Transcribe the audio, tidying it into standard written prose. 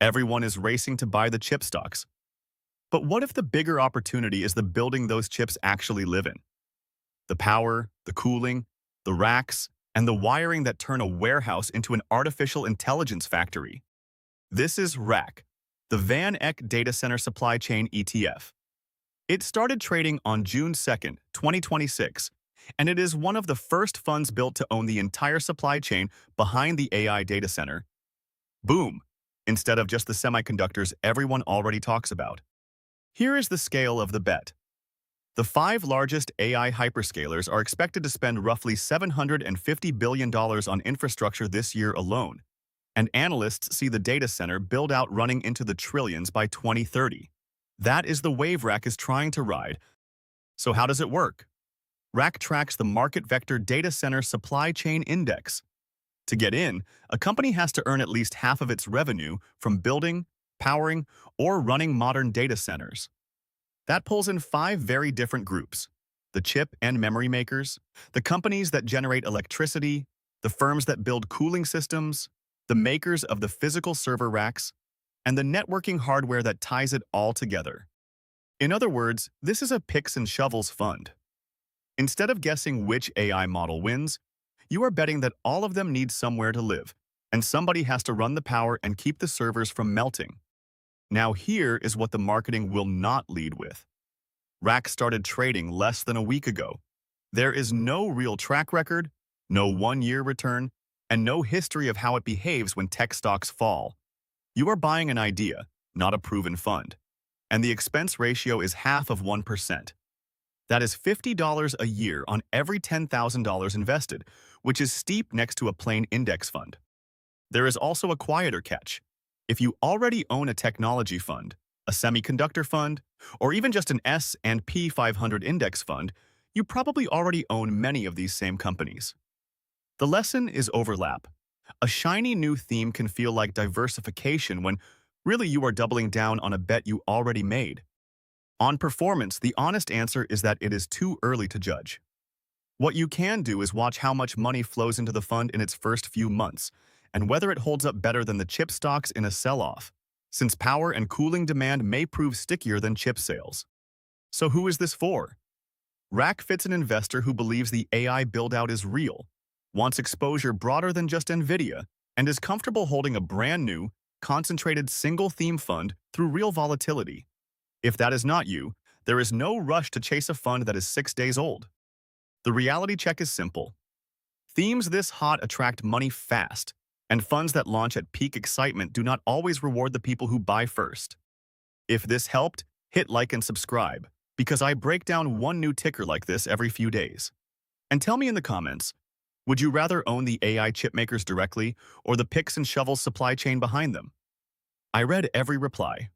Everyone is racing to buy the chip stocks. But what if the bigger opportunity is the building those chips actually live in? The power, the cooling, the racks, and the wiring that turn a warehouse into an artificial intelligence factory. This is RAC, the VanEck Data Center Supply Chain ETF. It started trading on June 2nd, 2026, and it is one of the first funds built to own the entire supply chain behind the AI data center. Boom! Instead of just the semiconductors everyone already talks about. Here is the scale of the bet. The five largest AI hyperscalers are expected to spend roughly $750 billion on infrastructure this year alone, and analysts see the data center build-out running into the trillions by 2030. That is the wave RAC is trying to ride. So how does it work? RAC tracks the MarketVector Data Center Supply Chain Index. To get in, a company has to earn at least half of its revenue from building, powering, or running modern data centers. That pulls in five very different groups: the chip and memory makers, the companies that generate electricity, the firms that build cooling systems, the makers of the physical server racks, and the networking hardware that ties it all together. In other words, this is a picks and shovels fund. Instead of guessing which AI model wins, you are betting that all of them need somewhere to live, and somebody has to run the power and keep the servers from melting. Now here is what the marketing will not lead with. RAC started trading less than a week ago. There is no real track record, no one-year return, and no history of how it behaves when tech stocks fall. You are buying an idea, not a proven fund. And the expense ratio is half of 1%. That is $50 a year on every $10,000 invested, which is steep next to a plain index fund. There is also a quieter catch. If you already own a technology fund, a semiconductor fund, or even just an S&P 500 index fund, you probably already own many of these same companies. The lesson is overlap. A shiny new theme can feel like diversification when really you are doubling down on a bet you already made. On performance, the honest answer is that it is too early to judge. What you can do is watch how much money flows into the fund in its first few months, and whether it holds up better than the chip stocks in a sell-off, since power and cooling demand may prove stickier than chip sales. So who is this for? RAC fits an investor who believes the AI build-out is real, wants exposure broader than just NVIDIA, and is comfortable holding a brand-new, concentrated single-theme fund through real volatility. If that is not you, there is no rush to chase a fund that is 6 days old. The reality check is simple. Themes this hot attract money fast, and funds that launch at peak excitement do not always reward the people who buy first. If this helped, hit like and subscribe, because I break down one new ticker like this every few days. And tell me in the comments, would you rather own the AI chipmakers directly or the picks and shovels supply chain behind them? I read every reply.